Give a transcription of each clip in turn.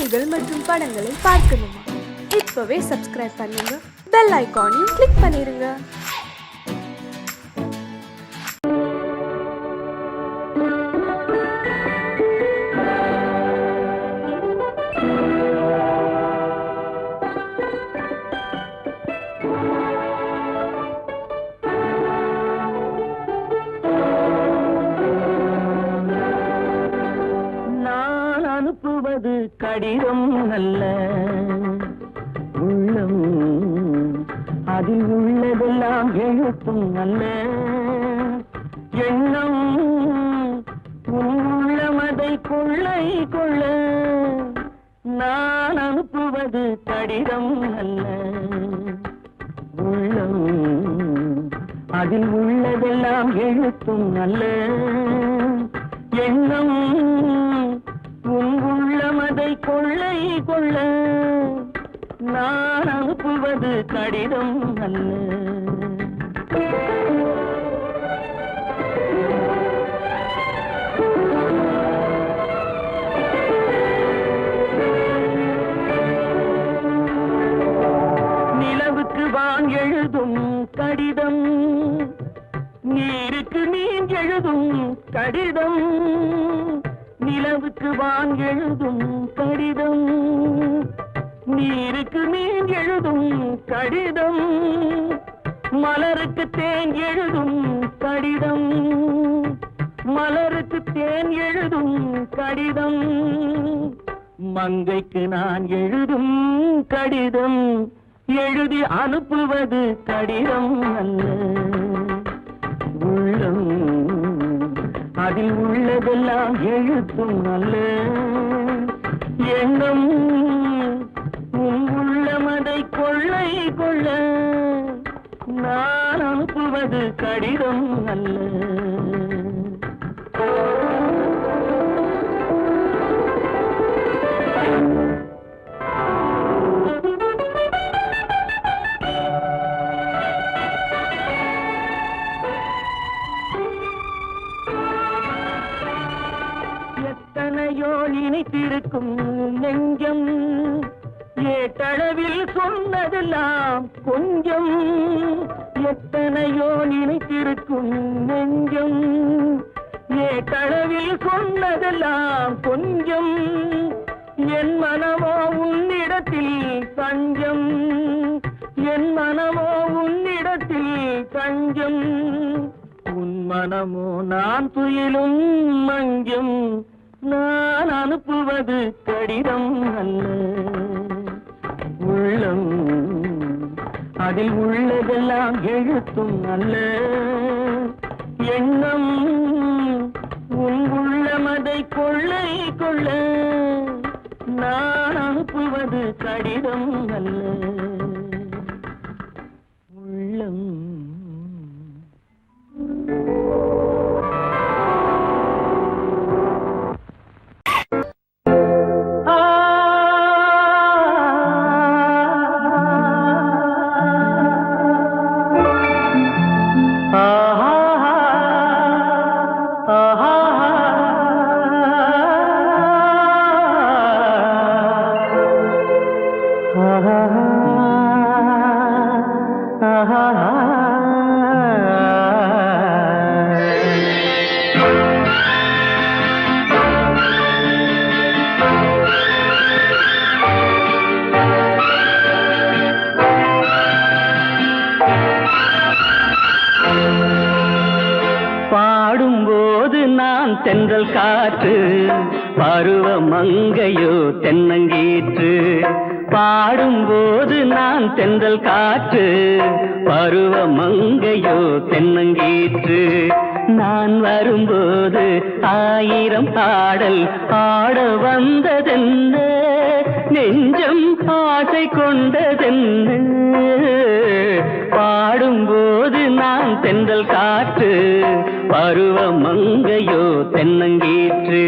பாடல்கள் மற்றும் படங்களை பார்க்கணுமா? இப்பவே சப்ஸ்கிரைப் பண்ணுங்க, பெல் ஐகானையும் கிளிக் பண்ணிருங்க. அனுப்புவது கடிதம் அல்ல, உள்ளம் அதில் உள்ளதெல்லாம் எழுத்தும் அல்ல. எண்ணம் உள்ளமதை கொள்ளை கொள்ள. நான் அனுப்புவது கடிதம் அல்ல, உள்ளம் அதில் உள்ளதெல்லாம் எழுத்தும் அல்ல. எண்ணம் உள்ளமதை கொள்ளை கொள்ள. நான் அனுப்புவது கடிதம் அல்ல. நிலவுக்கு வான் எழுதும் கடிதம், நீருக்கு நீர் எழுதும் கடிதம். நிலவுக்கு வான் எழுதும் கடிதம், நீருக்கு மீன் எழுதும் கடிதம். மலருக்கு தேன் எழுதும் கடிதம், மலருக்கு தேன் எழுதும் கடிதம். மங்கைக்கு நான் எழுதும் கடிதம், எழுதி அனுப்புவது கடிதம் அல்ல. உள்ளம் அதில் உள்ளதெல்லாம் எழுத்தும் அல்ல. எண்ணம் உள்ளமதை கொள்ளை கொள்ள. நான் அனுப்புவது கடிதம் அல்ல. எத்தனையோ நினைத்திருக்கும் நெஞ்சம், ஏட்டளவில் சொன்னதெல்லாம் கொஞ்சம். எத்தனையோ நினைத்திருக்கும் நெஞ்சம், ஏட்டளவில் சொன்னதெல்லாம் கொஞ்சம். என் மனமோ உன்னிடத்தில் தஞ்சம், என் மனமோ உன்னிடத்தில் தஞ்சம். உன் மனமோ நான் துயிலும் மஞ்சம். நான் அனுப்புவது கடிதம் அல்ல, உள்ளம் அதில் உள்ளதெல்லாம் எழுத்தும் அல்ல. எண்ணம் உன் உள்ளமதை கொள்ளை கொள்ள. நான் அனுப்புவது கடிதம் அல்ல, உள்ளம். பாடும்போது நான் தென்றல் காற்று, பருவ மங்கையோ தென்னங்கீற்று. பாடும்போது நான் தென்றல் காற்று, பருவ மங்கையோ தென்னங்கீற்று. நான் வரும்போது ஆயிரம் பாடல் ஆட வந்ததென்ன, நெஞ்சம் ஆசை கொண்டதென்ன. பாடும்போது நான் தென்றல் காற்று, பருவ மங்கையோ தென்னங்கீற்று.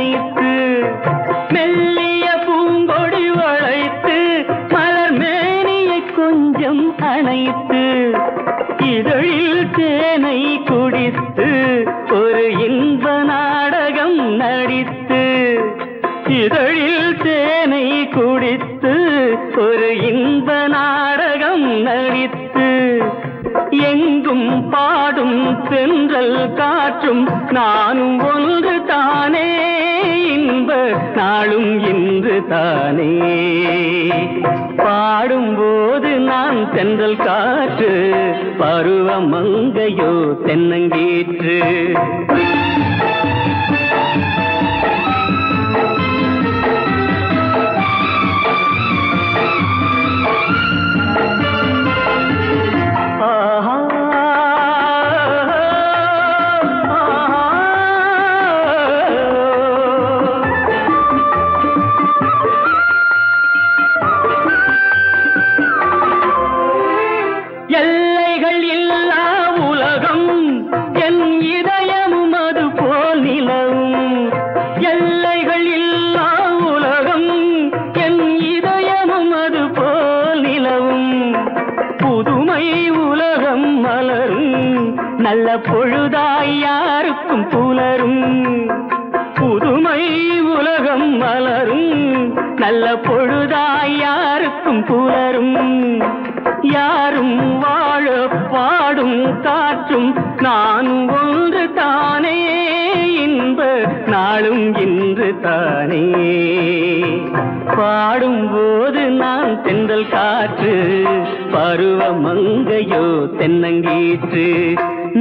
அணைத்து மெல்லிய பூங்கொடி வளைத்து மலர் மேனியை கொஞ்சம் அணைத்து இதழில் தேனை குடித்து ஒரு இன்ப நாடகம் நடித்து இதழில் தேனை குடித்து ஒரு இன்ப நாடகம் நடித்து எங்கும் பாடும் தென்றல் காற்றும் நானும் ஒன்று தானே இன்ப நாளும் இன்று தானே பாடும்போது நான் தென்றல் காற்று பருவ மங்கையோ தென்னங்கீற்று எல்லைகள் இல்லா உலகம் என் இதயமும் அது போல் நிலவும் எல்லைகள் இல்லா உலகம் என் இதயமும் அது போல் நிலவும் புதுமை உலகம் மலரும் நல்ல பொழுதாய் யாருக்கும் புலரும் புதுமை உலகம் மலரும் நல்ல பொழுதாய் யாருக்கும் புலரும் யாரும் வாழ பாடும் காற்றும் நானும் ஒன்று தானே இன்ப நாளும் இன்று தானே பாடும்போது நான் தென்றல் காற்று பருவ மங்கையோ தென்னங்கீற்று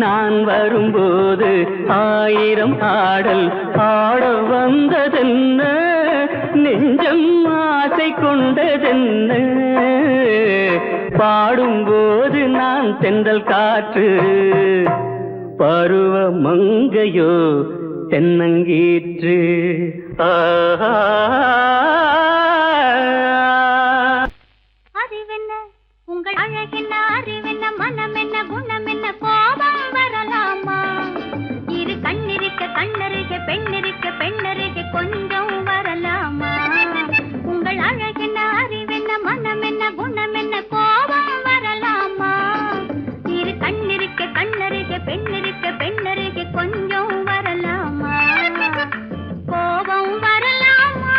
நான் வரும்போது ஆயிரம் ஆடல் ஆட வந்ததென்ன நெஞ்சம் ஆசை கொண்டதென்ன பாடும்போது நான் தென்றல் காற்று பருவ மங்கையோ தென்னங்கீற்று அறிவென்ன உங்கள் அழகென்ன அறிவென்ன மனம் என்ன குணம் என்ன கோபம் வரலாமா இரு கண்ணிருக்க கண்ணருக பெண்ணிருக்க பெண்ணருக கொஞ்சம் வரலாமா உங்கள் அழகென்ன அறிவென்ன மனம் என்ன குணம் என்ன கோபம் வரலாமா இரு கண்ணிருக்க கண்ணருக பெண்ணிருக்க பெண்ணருக கொஞ்சம் வரலாமா கோபம் வரலாமா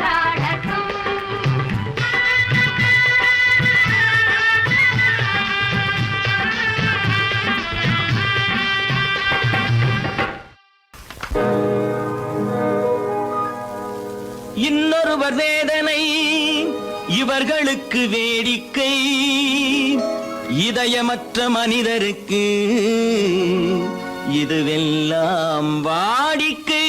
கொண்டாடட்டும். இன்னொருவர் வேதனை இவர்களுக்கு வேடிக்கை, இதயமற்ற மனிதருக்கு இதுவெல்லாம் வாடிக்கை.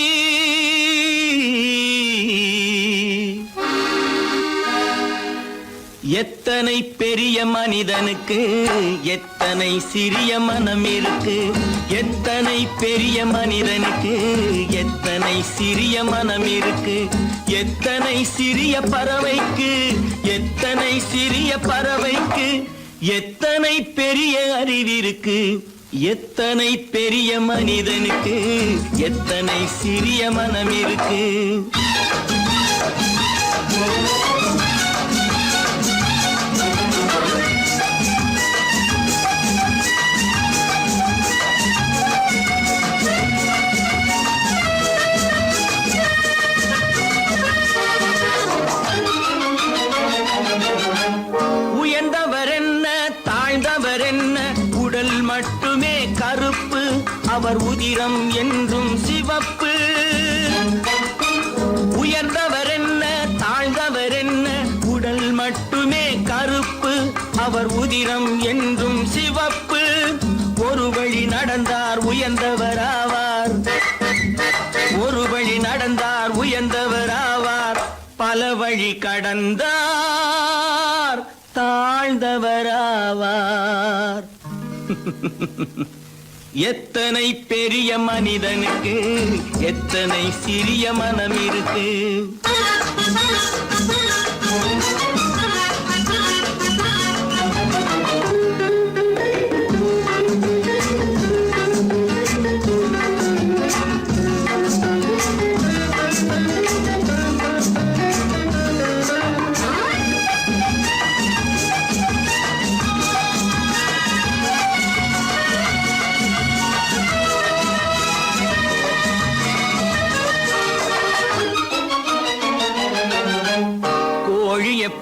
எத்தனை பெரிய மனிதனுக்கு எத்தனை சிறிய மனம் இருக்கு, எத்தனை பெரிய மனிதனுக்கு எத்தனை சிறிய மனம் இருக்கு, எத்தனை சிறிய பறவைக்கு எத்தனை சிறிய பறவைக்கு எத்தனை பெரிய அறிவிருக்கு, எத்தனை பெரிய மனிதனுக்கு எத்தனை சிறிய மனம் இருக்கு. மட்டுமே கருப்பு, அவர் உதிரம் என்றும் சிவப்பு. உயர்ந்தவர் என்ன தாழ்ந்தவர் என்ன, உடல் மட்டுமே கருப்பு, அவர் உதிரம் என்றும் சிவப்பு. ஒரு வழி நடந்தார் உயர்ந்தவர் ஆவார், ஒரு வழி நடந்தார் உயர்ந்தவர் ஆவார், பல வழி கடந்தார் தாழ்ந்தவர் ஆவார். எத்தனை பெரிய மனிதனுக்கு எத்தனை சிறிய மனம் இருக்கு.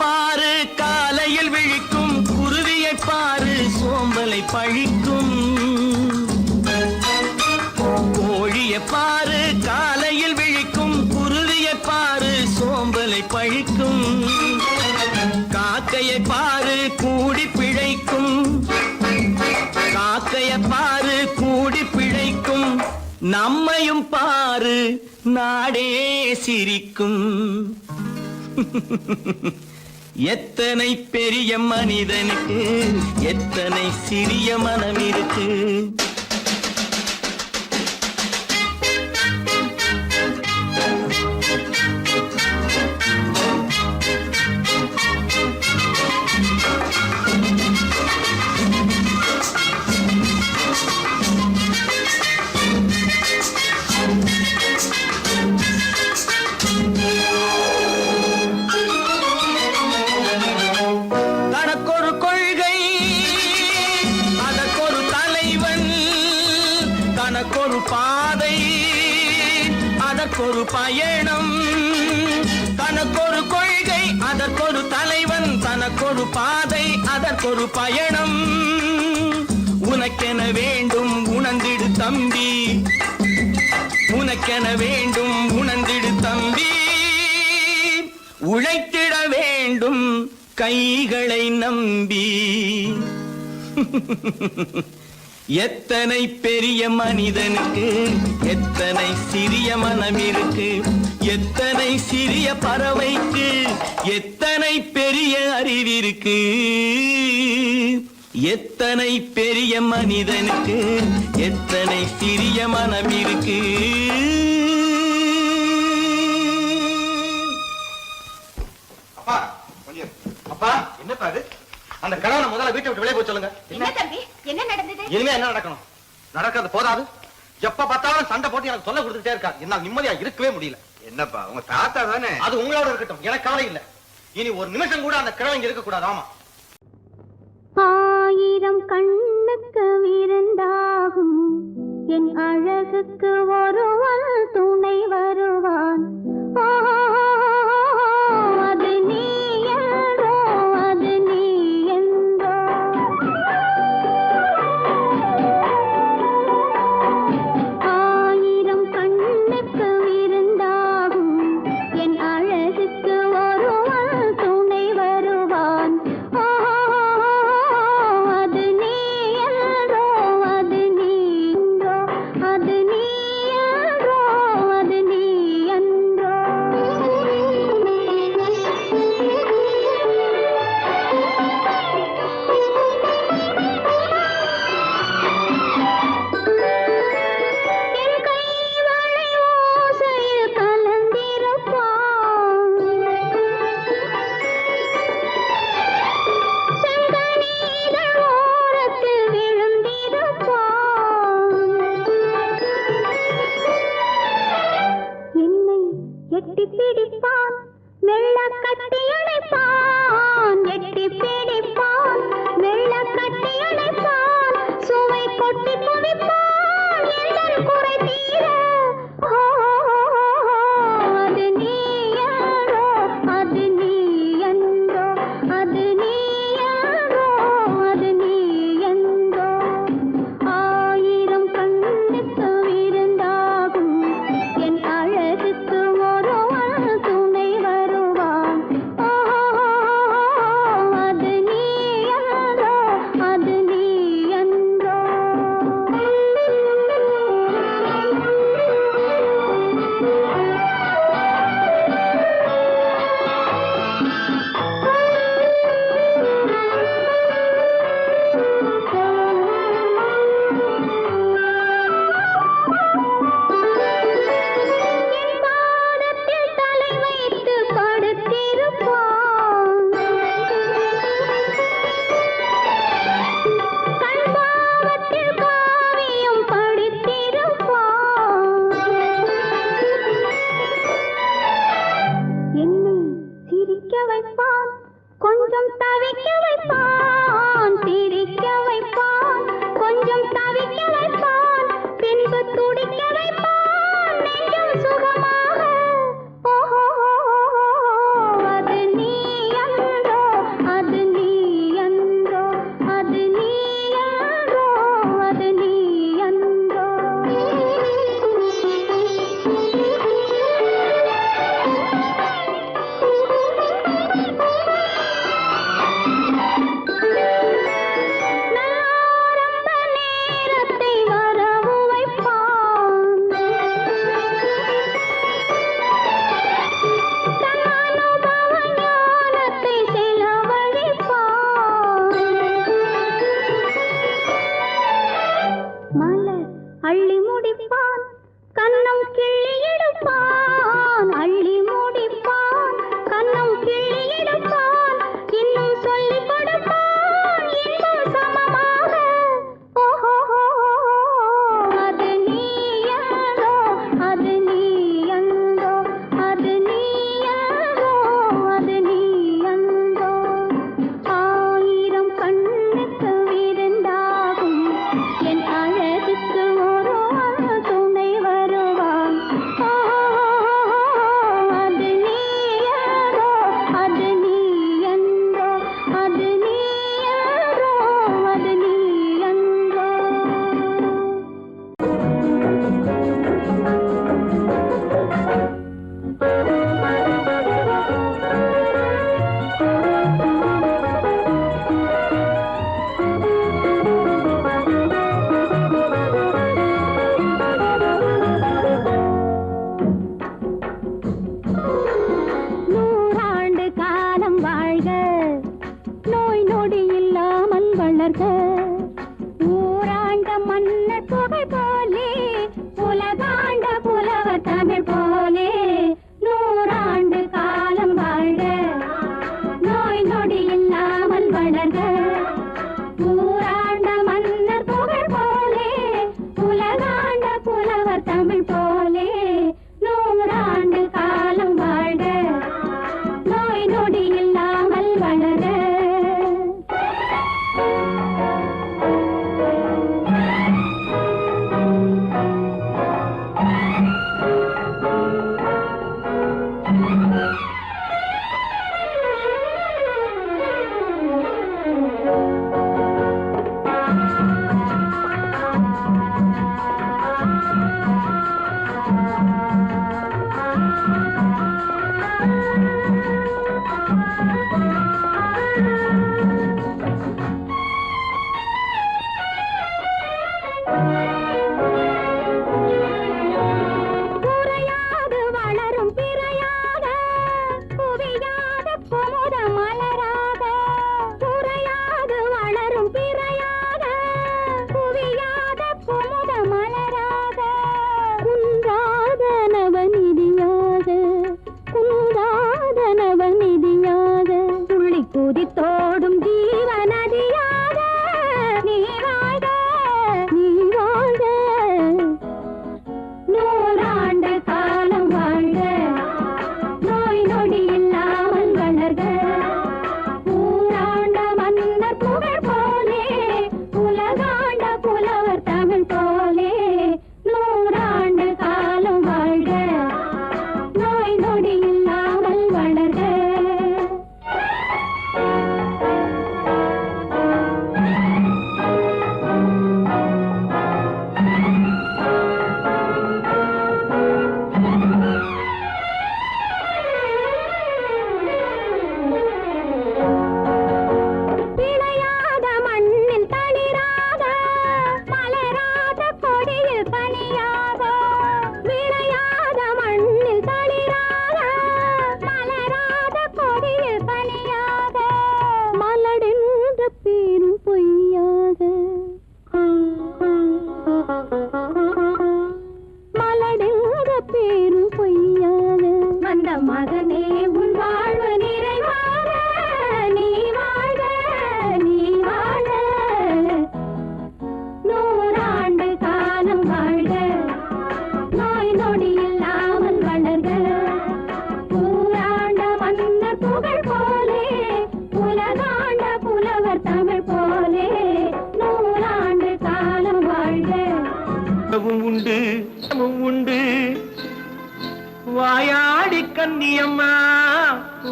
பாரு காலையில் விழிக்கும், குருவியை பாரு சோம்பலை பழிக்கும். கோழியை பாரு காலையில் விழிக்கும், குருவியை பாரு சோம்பலை பழிக்கும். காக்கையை பாரு கூடி பிழைக்கும், காக்கையை பாரு கூடி பிழைக்கும். நம்மையும் பாரு நாடே சிரிக்கும். எத்தனை பெரிய மனிதனுக்கு எத்தனை சிறிய மனம் இருக்கு. தனக்கொரு பாதை அதற்கொரு பயணம், தனக்கொரு கொள்கை அதற்கொரு தலைவன், தனக்கொரு பாதை அதற்கொரு பயணம். உனக்கென வேண்டும் உணர்ந்திடு தம்பி, உனக்கென வேண்டும் உணர்ந்திடு தம்பி. உழைத்திட வேண்டும் கைகளை நம்பி. எத்தனை பெரிய மனிதனுக்கு எத்தனை சிறிய மனம் இருக்கு, எத்தனை சிறிய பறவைக்கு எத்தனை பெரிய அறிவிருக்கு, எத்தனை பெரிய மனிதனுக்கு எத்தனை சிறிய மனம் இருக்கு. அப்பா கொஞ்சம், அப்பா என்னப்பா அது? அந்த கணவனை முதல்ல வீட்டை விட்டு வெளியே போய் சொல்லுங்க. என்ன தம்பி, என்ன நடந்தது? இனிமே என்ன நடக்கணும்? நடக்கிறது போதாது, எப்ப பார்த்தாலும் சண்டை போட்டு எனக்கு சொல்ல கொடுத்துட்டே இருக்கா. என்னால் நிம்மதியா இருக்கவே முடியல. என்னப்பா உங்க தாத்தா தானே? அது உங்களோட இருக்கட்டும், எனக்கு கவலை இல்ல. இனி ஒரு நிமிஷம் கூட அந்த கிழவங்க இருக்க கூடாது. ஆமா, ஆயிரம் கண்ணுக்கு விருந்தாகும் என் அழகுக்கு ஒருவன் துணை வருவான். தவிக்க வைப்பான் சிரிக்க வைப்பான் கொஞ்சம் தவிக்க வைப்பான் பின்பு துடிக்க வைப்பான் நெஞ்சம் சுகமாக ஓஹோ அது நீ அன்றோ அது நீ அன்றோ அது நீ அன்றோ அது நீ அன்றோ நாரம்ப நேரத்தை வரவு வைப்பான் தன்னானுபவ ஞானத்தை செலவழிப்பான் மலர் அள்ளி முடிப்பான் கன்னம் கிள்ளி எடுப்பான் அள்ளி முடிப்பான் கன்னம் கிள்ளி எடுப்பான் இன்னும் சொல்லிக் கொடுப்பான் இன்னும் சமமாக ஓஹோ அது நீ அன்றோ அது நீ அன்றோ அது நீ அன்றோ அது நீ அன்றோ ஆயிரம் கண்ணுக்கு விருந்தாகும் என் அழகுக்கு ஒருவன் துணை வருவான் அது நீ அன்றோ அது நீ அன்றோ அது நீ அன்றோ அது நீ அன்றோ நூறாண்டு காலம் வாழ்க நோய் நொடி இல்லாமல் வளர்க ஊராண்ட மன்னர் புகழ் போலே உலகாண்ட புலவர் தமிழ் போலே நூறாண்டு காலம் வாழ்க நோய் நொடி இல்லாமல் வளர்க ஊராண்ட மன்னர் புகழ் போலே உலகாண்ட புலவர் தமிழ் போலே நூறாண்டு காலம் வாழ்க நோய் நொடி இல்லாமல் வளர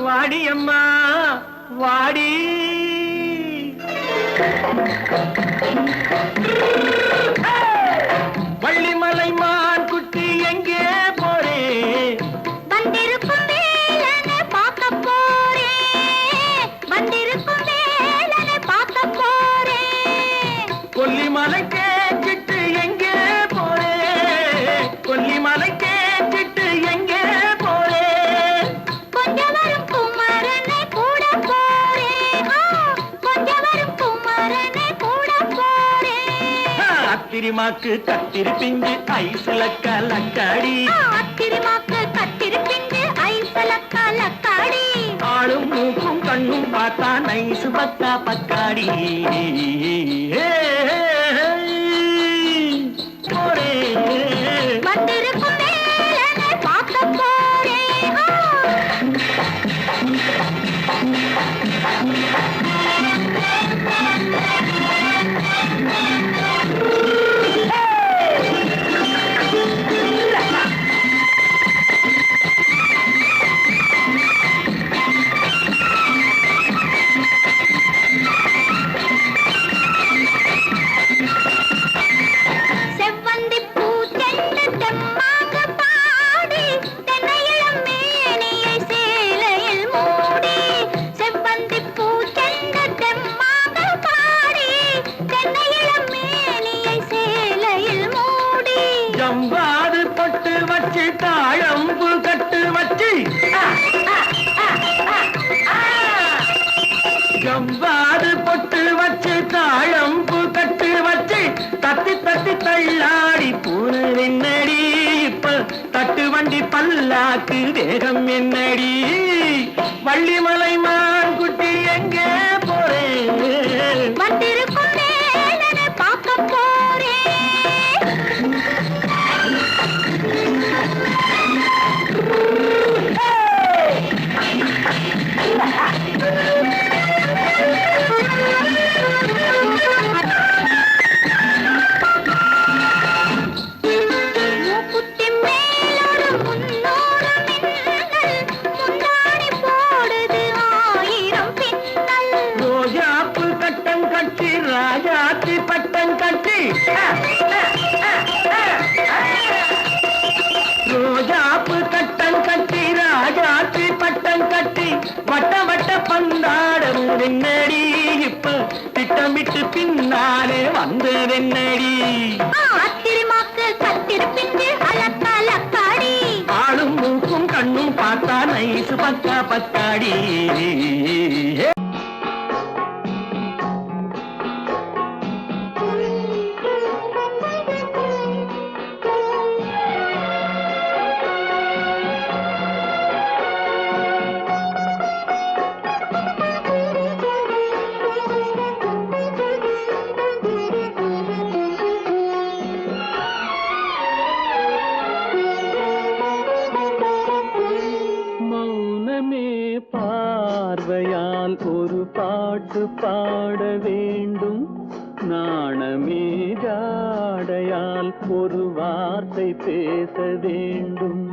வாடி அம்மா வாடி. வள்ளிமலை மான் குட்டி எங்கே போறே? வந்திருக்கும் வேலனை பார்க்க போறேன், வந்திருக்கும் வேலனை பார்க்க போறேன். கொல்லிமலை கேட்டுட்டு எங்கே போறே? கொல்லிமலை கேட்டுட்டு எங்கே போறே? கொஞ்சம் வரும் குமரனை கூட போறேன், கொஞ்சம் வரும் குமரனை கூட போறேன். அத்திரிமாக்கு கத்திரி பிஞ்சு ஐசுல கலக்காடி, அத்திரிமாக்கு கத்திரி பிஞ்சு ஐசல கலக்காடி. ஆளும் மூக்கும் கண்ணும் பார்த்தா நைசு பக்கா பக்காடி. போரே வந்திருக்கும் வேலனை பார்க்க போறேன். செவ்வந்தி பூ செண்டு தெம்மாக பாடி, தென்னையிளம் மேனியை சேலையில் மூடி. செவ்வந்தி பூ செண்டு தெம்மாக பாடி, தென்னையிளம் மேனியை சேலையில் மூடி. ஜம்பாது பொட்டு வச்சு தாழம்பு கட்டு வச்சு, ஜம்பாது பொட்டு வச்சு தாழம்பு கட்டு வச்சு, தத்தி தத்தி தள்ளாடி பூனு என்னடி. இப்ப தட்டு வண்டி பல்லாக்கு வேகம் என்னடி. வள்ளிமலை மான் குட்டி எங்கே போறேன்? வந்திருக்கும் வேலனை பார்க்க போறேன். மூக்குத்தி மேலோடு முன்னோடு மின்னல், முந்தாணி போடுது 1000 பின்னல். ரோஜாப்பு கட்டம் கட்டி ராஜாத்தி பட்டம் கட்டி, ரோஜாப்பு கட்டம் கட்டி ராஜாத்தி பட்டம் கட்டி, வட்ட வட்ட பந்தாடம் என்னடி. இப்ப திட்டமிட்டு பின்னாலே வந்ததென்னடி. அத்திரிமாக்கு கத்திரி பிஞ்சு அலக்காடி. ஆளும் மூக்கும் கண்ணும் பார்த்தா நைசு பக்கா பத்தாடி. மௌனமே பார்வையால் ஒரு பாட்டு பாட வேண்டும், நாணமே ஜாடையால் ஒரு வார்த்தை பேச வேண்டும்.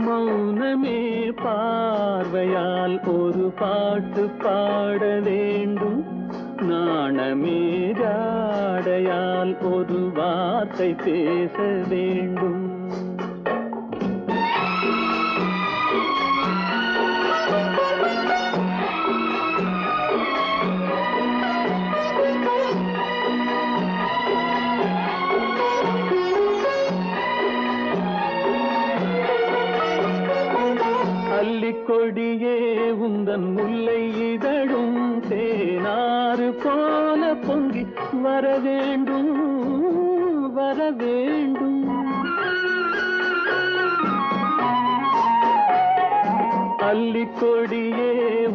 மௌனமே பார்வையால் ஒரு பாட்டு பாட வேண்டும், நாணமே ஜாடையால் ஒரு வார்த்தை பேச வேண்டும். அல்லிக்கொடியே உந்தன் முல்லை இதழும் தேனாறு போல பொங்கி வர வேண்டும் வர வேண்டும். அல்லிக்கொடியே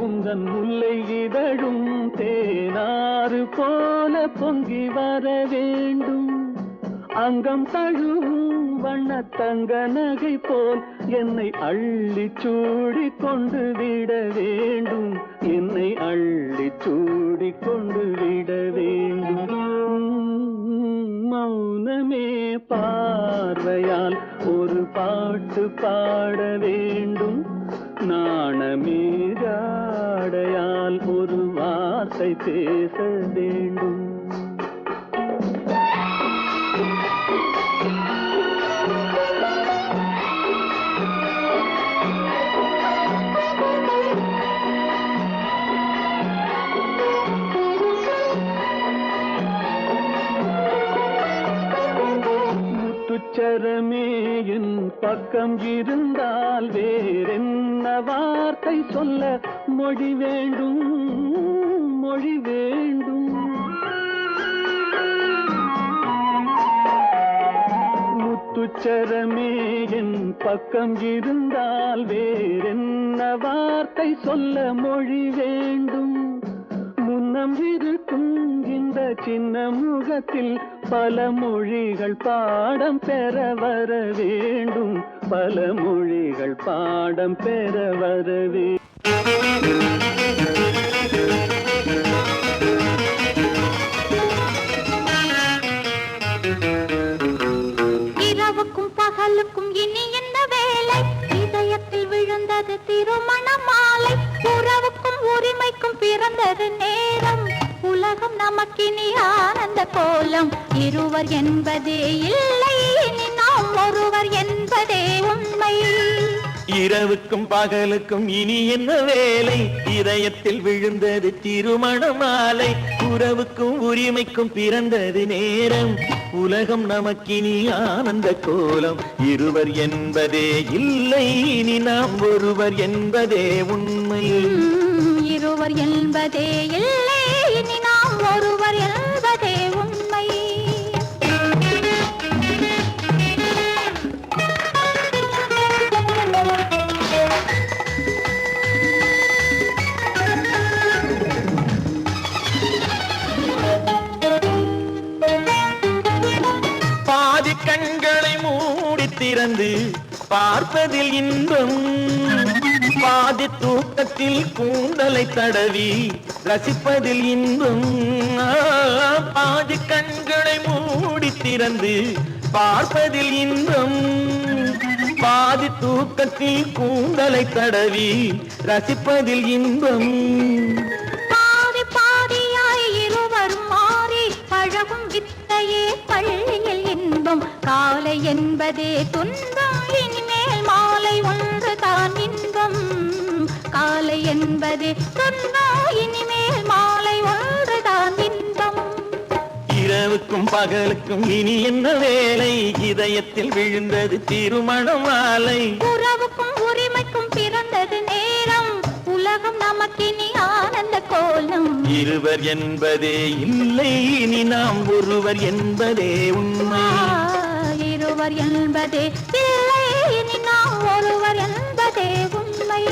உந்தன் முல்லை இதழும் தேனாறு போல பொங்கி வர வேண்டும். அங்கம் தழுவும் வண்ணத்தங்க நகை போல் என்னை அள்ளி சூடி கொண்டு விட வேண்டும், என்னை அள்ளி சூடி கொண்டு விட வேண்டும். மௌனமே பார்வையால் ஒரு பாட்டு பாட வேண்டும், நாணமே ஜாடையால் ஒரு வார்த்தை பேச வேண்டும். முத்துச்சரமே என் பக்கம் இருந்தால் வேறென்ன வார்த்தை சொல்ல மொழி வேண்டும், மொழி வேண்டும். முத்துச்சரமே என் பக்கம் இருந்தால் வேறென்ன வார்த்தை சொல்ல மொழி வேண்டும். முன்னம் இருக்கும் இந்த சின்ன முகத்தில் பல மொழிகள் பாடம் பெற வர வேண்டும், பல மொழிகள் பாடம் பெற வர இரவுக்கும் பகலுக்கும் இனி என்ன வேலை, இதயத்தில் விழுந்தது திருமண மாலை. உறவுக்கும் உரிமைக்கும் பிறந்தது நேரம், உலகம் நமக்கினி ஆனந்த கோலம். இருவர் என்பதே இல்லை, இனி நாம் ஒருவர் என்பதே உண்மை. இரவுக்கும் பகலுக்கும் இனி என்ன வேலை, இதயத்தில் விழுந்தது திருமண மாலை. உறவுக்கும் உரிமைக்கும் பிறந்தது நேரம், உலகம் நமக்கினி ஆனந்த கோலம். இருவர் என்பதே இல்லை, இனி நாம் ஒருவர் என்பதே உண்மை. இருவர் என்பதே இல்லை, இனி நாம் ஒருவர் என்பதே உண்மை. பாதி கண்களை மூடி திறந்து பார்ப்பதில் இன்பம், பாதி தூக்கத்தில் கூந்தலை தடவி ரசிப்பதில் இன்பம். பாதி கண்களை மூடி திறந்து பார்ப்பதில் இன்பம், பாதி தூக்கத்தில் கூந்தலை தடவி ரசிப்பதில் இன்பம். பாதி பாதியாய் இருவர் மாறி பழகும் வித்தையே பள்ளியில் இன்பம். காலை என்பதே துன்பம், இனிமேல் மாலை ஒன்று தான் இன்பம். காலை என்பதே துன்பம், இனிமேல் மாலை ஒன்று தான் இன்பம். இரவுக்கும் பகலுக்கும் இனி என்ன வேலை, இதயத்தில் விழுந்தது திருமண மாலை. உறவுக்கும் உரிமைக்கும் பிறந்தது நேரம், உலகம் நமக்கினி ஆனந்த கோலம். இருவர் என்பதே இல்லை, இனி நாம் ஒருவர் என்பதே உண்மை. இருவர் என்பதே இல்லை, இனி நாம் ஒருவர் என்பதே உண்மை.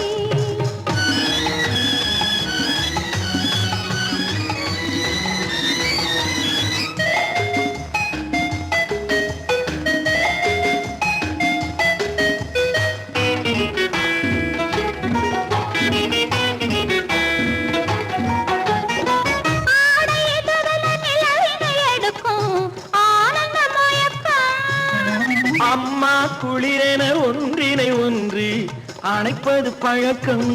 அம்மா குளிரென ஒன்றினை ஒன்று அணைப்பது பழக்கம்,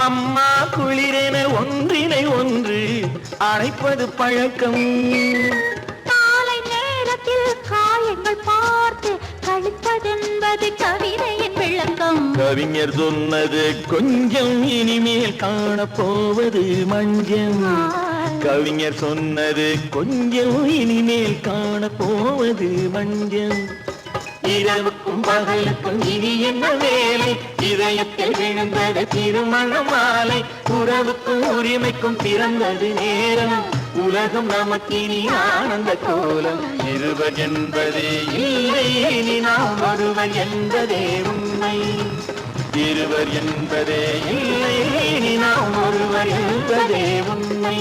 அம்மா குளிரென ஒன்றினை ஒன்று அணைப்பது பழக்கம். காலை நேரத்தில் காயங்கள் பார்த்து கழிப்பதென்பது கவிதையின் விளக்கம். கவிஞர் சொன்னது கொஞ்சம், இனிமேல் காணப்போவது மஞ்சம். கவிஞர் சொன்னது கொஞ்சம், இனிமேல் காணப்போவது மஞ்சம். இரவுக்கும் பகலுக்கும் இனி என்ன வேலை, இதயத்தில் விழுந்தது திருமண மாலை. உறவுக்கும் உரிமைக்கும் பிறந்தது நேரம், உலகம் நமக்கினி ஆனந்த கோலம். இருவர் என்பதே இல்லை, இனி நாம் ஒருவர் என்பதே உண்மை. இருவர் என்பதே இல்லை, இனி நாம் ஒருவர் என்பதே உண்மை.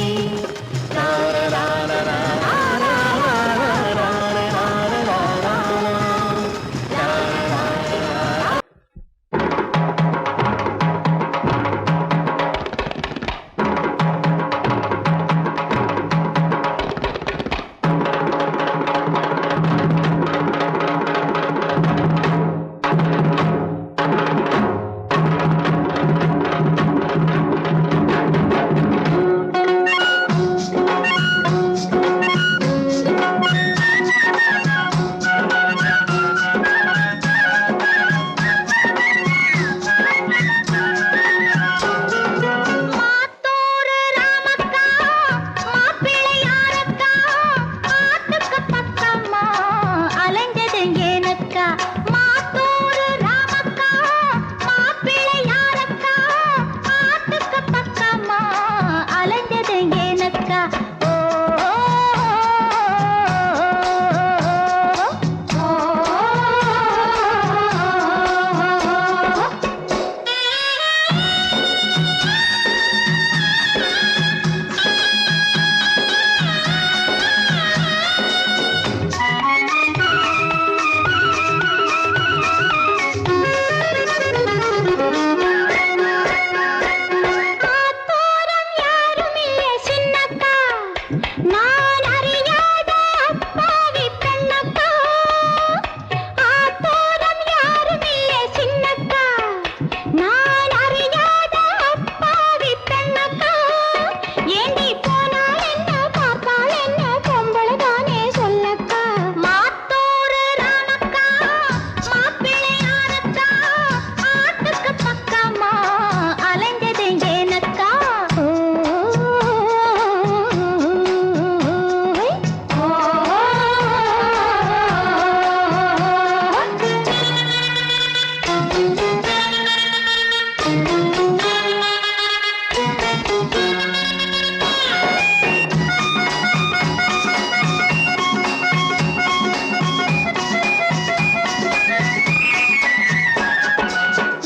நான் அறியாத அப்பாவி பெண்ணக்கா, ஆத்தோரம் யாரும் இல்லை சின்னக்கா. நான் அறியாத அப்பாவி பெண்ணக்கா, ஏண்டி போனால் என்ன பார்த்தால் என்ன பொம்பளைதானே சொல்லக்கா. மாத்தோரு ராமக்கா மாப்பிள்ளையாரக்கா, ஆட்டுக்கு பக்கமா அலைஞ்சது ஏனக்கா.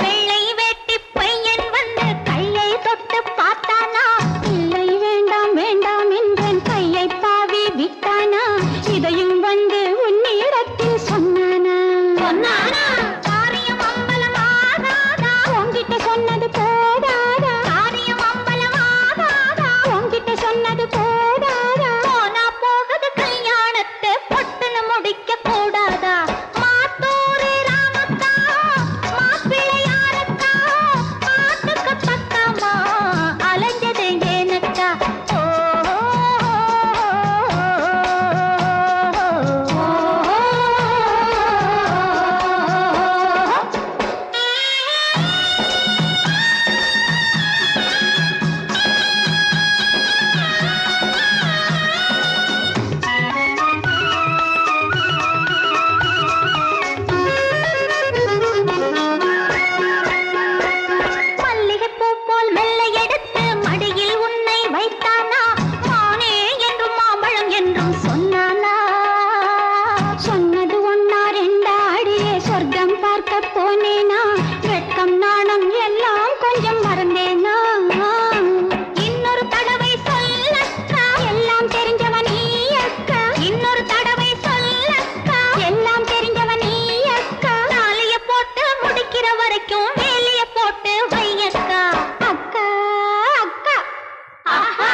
வெள்ளை வேட்டி பையன் வந்து கையை தொட்டு பார்த்தானா, இல்லை வேண்டாம் வேண்டாம் என்றேன் கையை பாவி விட்டானா. இதையும் வந்து உன்னிடத்தில் சொன்னானா. காரியம் அம்பலமாகாதா, உன்கிட்ட சொன்னது போதாதா. காரியம் அம்பலமாகாதா, உன்கிட்ட சொன்னது போதாதா. போனா போகுது கல்யாணத்தை பொட்டுன்னு முடிக்க கூடாதா. மாத்தூரு ராமக்கா மாப்பிள்ளையாரக்கா, ஆட்டுக்கு பக்கமா அலைஞ்சது ஏனக்கா. மல்லிகைப்பூ போல் மெல்ல எடுத்து மடியில் உன்னை வைத்தானா, மானே என்றும் மாம்பழம் என்றும் சொன்னானா. சொன்னது ஒன்னா ரெண்டா அடியே சொர்க்கம் பார்க்க போனேனா, வெட்கம் நாணம் எல்லாம் கொஞ்சம் மறந்தேனா. இன்னொரு தடவை சொல்லக்கா, எல்லாம் தெரிஞ்சவன் நீ அக்கா. இன்னொரு தடவை சொல்லக்கா, எல்லாம் தெரிஞ்சவன் நீ அக்கா. தாலிய போட்டு முடிக்கிற வரைக்கும் வேலிய போட்டு வையக்கா. அக்கா அக்கா ஆஹா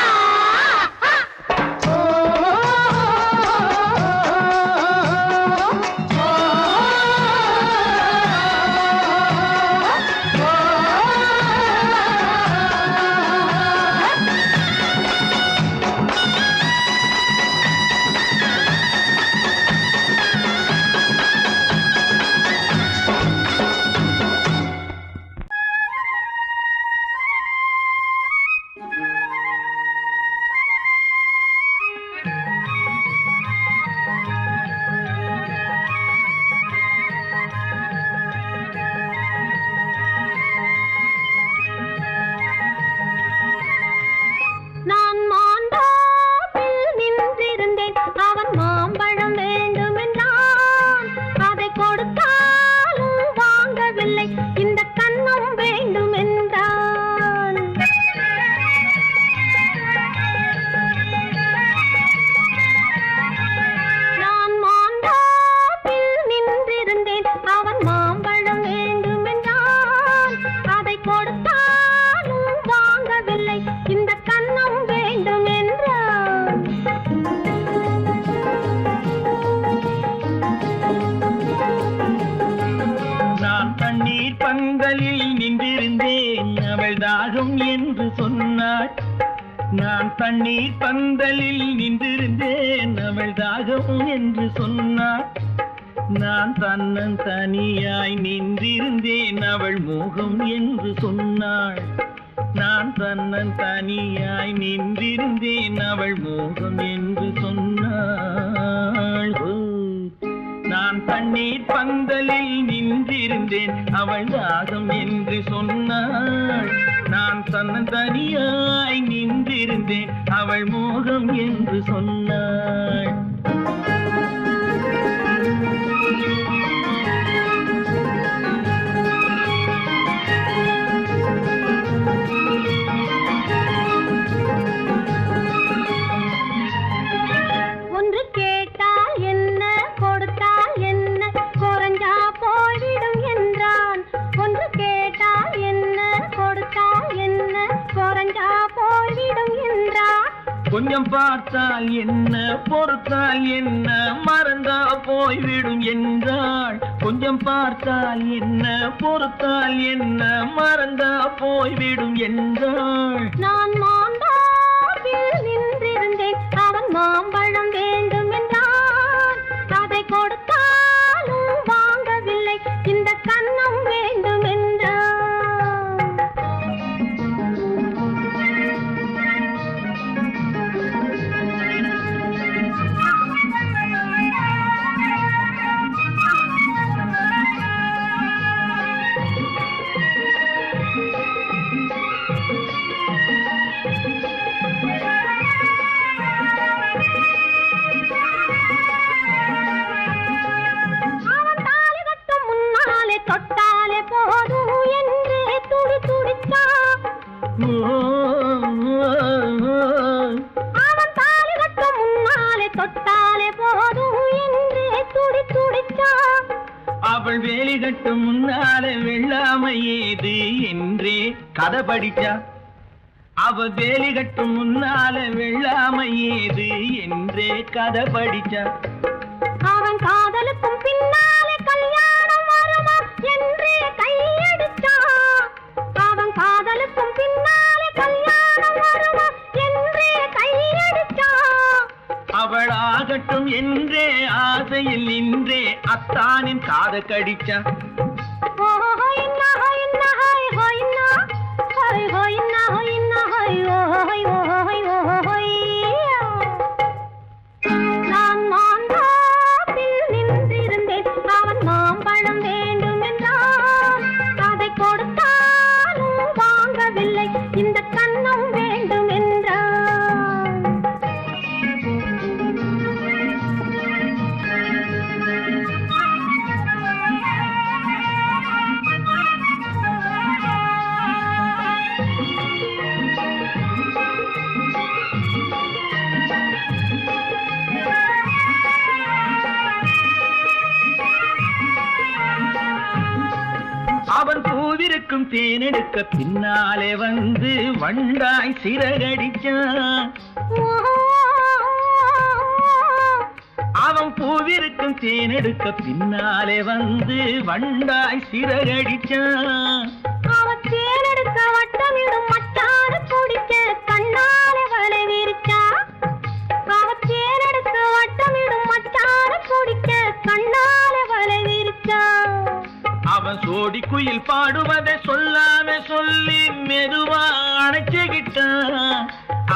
நான் மாந்தாப்பில் நின்றிருந்தேன், அவன் மாம்பழம் வேண்டுமென்றான். அதை கொடுத்தாலும் வாங்கவில்லை, இந்த கன்னம் வேண்டுமென்றான். நான் மாந்தாப்பில் நின்றிருந்தேன், அவன் மாம்பழம் வேண்டுமென்றான். அதை கொடுத்தாலும் வாங்கவில்லை, இந்த கன்னம் வேண்டுமென்றான். நான் தண்ணீர் பந்தலில் நின்றிருந்தேன், அவள் தாகம் என்று சொன்னாள். நான் தண்ணீர் பந்தலில் நின்றிருந்தேன், அவள் தாகம் என்று சொன்னாள். நான் தன்னன் தனியாய் நின்றிருந்தேன், அவள் மோகம் என்று சொன்னாள். நான் தன்னன் தனியாய் நின்றிருந்தேன், அவள் மோகம் என்று சொன்னாள். நான் தண்ணீர் பந்தலில் நின்றிருந்தேன், அவள் தாகம் என்று சொன்னாள். நான் தன்னன் தனியாய் நின்றிருந்தேன், அவள் மோகம் என்று சொன்னாள். ஒன்று கேட்டால் என்ன கொடுத்தால் என்ன, குறைஞ்சா போய்விடும் என்றான். ஒன்று கேட்டால் என்ன கொடுத்தால் என்ன, குறைஞ்சா போய்விடும் என்றான். கொஞ்சம் பார்த்தால் என்ன பொறுத்தால் என்ன மறந்தா போய்விடும் என்றாள். கொஞ்சம் பார்த்தால் என்ன பொறுத்தால் என்ன மறந்தா போய்விடும் என்றாள். நான் மாந்தாவில் நின்றிருந்தேன், அவன் மாம்பழம் வேண்டும் என்றான். அதை கொடுத்தாலும் வாங்கவில்லை, இந்த கன்னம் வேண்டும் என்றான். தொட்டாலே போதும் என்றே துடி துடித்தான். அவன் தாலி கட்டும் முன்னாலே தொட்டாலே போதும் என்றே துடி துடித்தான். அவள் வேலி கட்டும் முன்னாலே வெள்ளாமை ஏது என்றே கதை படிச்சா. அவள் வேலி கட்டும் முன்னாலே வெள்ளாமை ஏது என்றே கதை படிச்சா. அவன் காதலுக்கும் பின்னாலே கல்யாணம் வருமா என்றே கையடிச்சான். அவன் காதலுக்கும் பின்னாலே கல்யாணம் வருமா என்றே கையடிச்சான். அவள் ஆகட்டும் என்றே ஆசையில் நின்றே அத்தானின் காத கடிச்சா. நான் மாந்தாப்பில் நின்றிருந்தேன், அவன் மாம்பழம் வேண்டும் என்றான். அதை கொடுத்தாலும் வாங்கவில்லை, இந்த கன்னம் வேண்டும் என்றான். அவன் பூவிருக்கும் தேனெடுக்க பின்னாலே வந்து வண்டாய் சிறகடிச்சான். அவன் பூவிருக்கும் தேனெடுக்க பின்னாலே வந்து வண்டாய் சிறகடிச்சான். அவன் தேனெடுக்க வட்டமிடும் மட்டாறு குடிக்க கண்ணாலே வலை விரிச்சா. அவன் தேனெடுக்க வட்டமிடும் மட்டாறு குடிக்க கண்ணாலே வலை விரிச்சா. அவன் சோடி குயில் பாடுவதை சொல்லாம சொல்லி மெதுவா அணைச்சுக்கிட்டான்.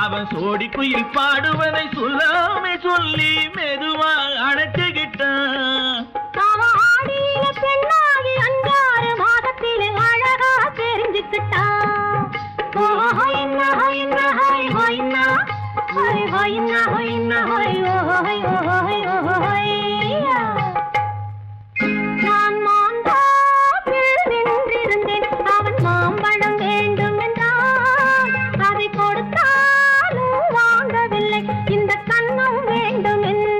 அவன் சோடி குயில் பாடுவதை சொல்லாம சொல்லி மெதுவா அணைச்சுக்கிட்டான். அவன் ஆடியில பெண்ணாகி 5-6 மாதத்திலே அழகா தெரிஞ்சுக்கிட்டான். நான் மாந்தாப்பில் நின்றிருந்தேன், அவன் மாம்பழம் வேண்டும் என்றான். அதை கொடுத்தாலும் வாங்கவில்லை, இந்த கன்னம் வேண்டும் என்றான்.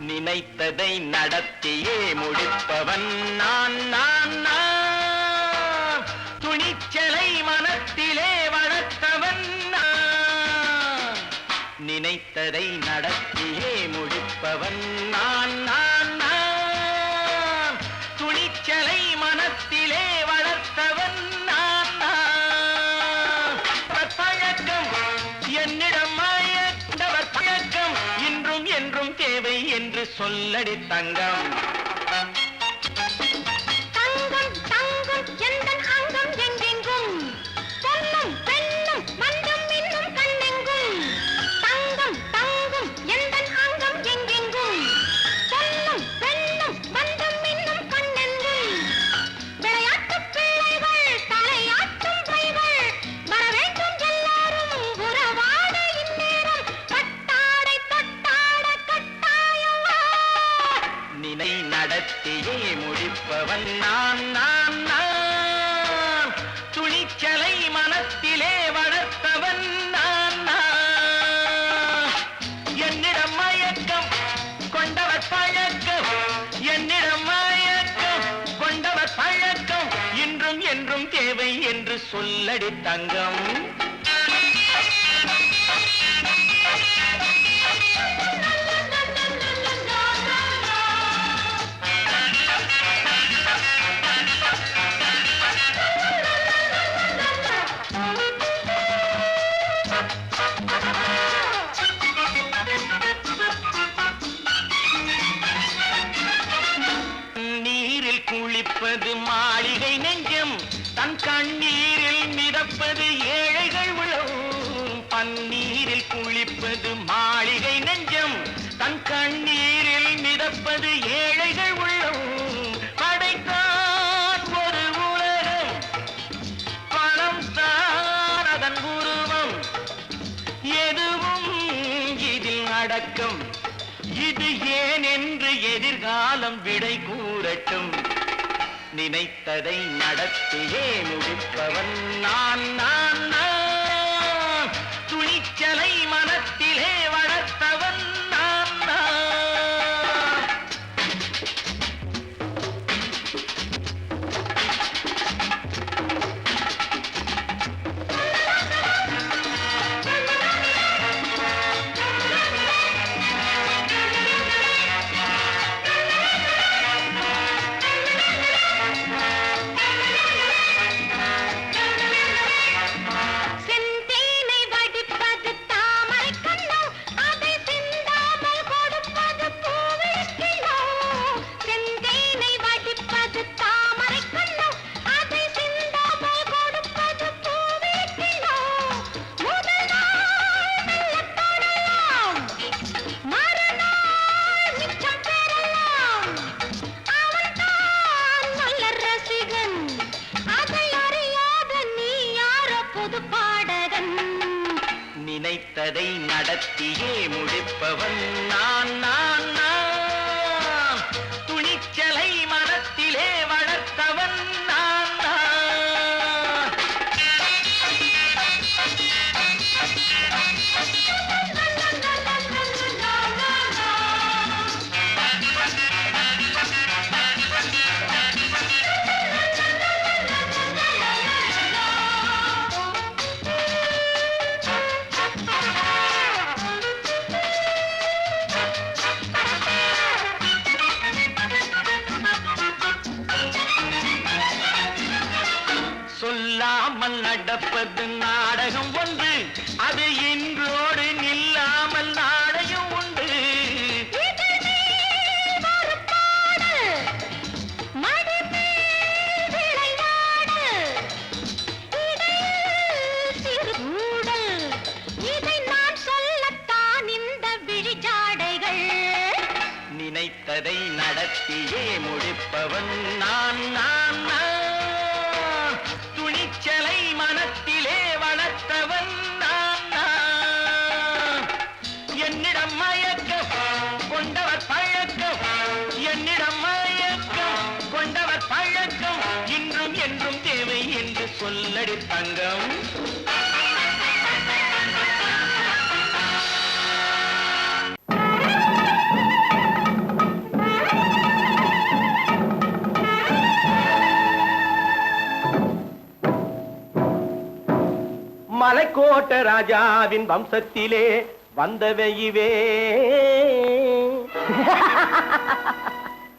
நினைத்ததை நடத்தியே முடிப்பவன் நான் நான் நான். துணிச்சலை மனத்திலே வளர்த்தவன் நான். நினைத்ததை நடத்தியே முடிப்பவன் நான் நான் நான். துணிச்சலை மனத்திலே வளர்த்தவன் நான் நான். பழக்கம் சொல்லடி தங்கம். தங்கம் தங்கம் எந்தன் அங்கம் எங்கெங்கும் பொன்னும் பெண்ணும் மந்தம் இன்னும் கண்ணெங்கும். தங்கம் தங்கம் எந்தன் அங்கம் எங்கெங்கும் பொன்னும் பெண்ணும் மந்தம் இன்னும் கண்ணெங்கும். விளையாட்டு பிள்ளைகள் தலையாட்டும் பைகள் வர வேண்டும் எல்லாரும் உறவாட இந்நேரம் கட்டாடை தொட்டாட கட்டாயவா. நினை நடத்தியே முடிப்பவன் நான் நான் நான். துணிச்சலை மனத்திலே வளர்த்தவன் நான் நான். என்னிடம் மயக்கம் கொண்டவர் பழக்கம், என்னிடம் மயக்கம் கொண்டவர் பழக்கம் இன்றும் என்றும் தேவை என்று சொல்லடி தங்கம். நீரில் குளிப்பது மாளிகை நெஞ்சம், தன் கண்ணீரில் மிதப்பது ஏழைகள் உளவும். பன்னீரில் குளிப்பது மாளிகை நெஞ்சம், தன் கண்ணீரில் மிதப்பது ஏழைகள் உள்ளவும். படைத்தான் ஒரு உலகம், பணம் தான் அதன் உருவம், எதுவும் இதில் அடக்கம். இது ஏன் என்று எதிர்காலம் விடை கூறட்டும். நினைத்ததை நடத்தியே முடிப்பவன் நான் நான் நான். துணிச்சலை மனத்திலே வளர்த்தவன் நான் நான். செந்தேனை வடிப்பது தாமரை கண்ணோ, அதை சிந்தாமல் கொடுப்பது பூவிழிக்கிழோ. செந்தேனை வடிப்பது தாமரை கண்ணோ, அதை சிந்தாமல் கொடுப்பது பூவிழிக்கிழோ. முதல் நாள் மெல்லத் தொடலாம், மறுநாள் மிச்சம் பெறலாம். அவன்தான் நல்ல ரசிகன், அதை அறியாத நீ யாரோ புது பாடகன். நினைத்ததை நடத்தியே முடிப்பவன் நான் நான் நான். துணிச்சலை மனத்திலே வளர்த்தவன் நான் நான். சொல்லாமல் நடப்பது நாடகம் ஒன்று, அது இன்றோடு நில்லாமல் நாளையும் உண்டு. இதழ் மேல் ஒரு பாடு, மடி மேல் விளையாடு, இடையில் சிறு ஊடல், இதை நான் சொல்லத்தான் இந்த விழிஜாடைகள். நினைத்ததை நடத்தியே முடிப்பவன் நான் நான் நான். துணிச்சலை மனத்திலே வளர்த்தவன் நான் நான். என்னிடம் மயக்கம் கொண்டவர் பழக்கம், என்னிடம் மயக்கம் கொண்டவர் பழக்கம் இன்றும் என்றும் தேவை என்று சொல்லடி தங்கம். மலைக்கோட்ட ராஜாவின் வம்சத்திலே வந்தவையுவே,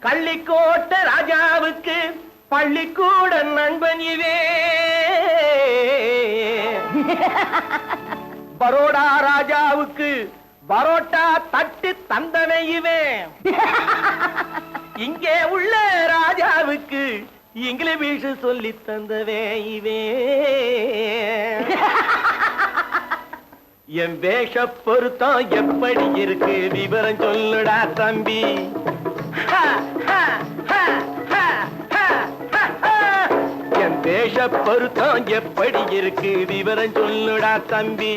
கள்ளிக்கோட்ட ராஜாவுக்கு பள்ளிக்கூட நண்பன் இவே. பரோடா ராஜாவுக்கு பரோட்டா தட்டு தந்தனையுவே இங்கே உள்ள ராஜாவுக்கு இங்கிலீஷ் சொல்லி தந்தவே இவே என் வேஷ பொருத்தம் எப்படி இருக்கு விவரம் சொல்லுடா தம்பி என் வேஷ பொருத்தம் எப்படி இருக்கு விவரம் சொல்லுடா தம்பி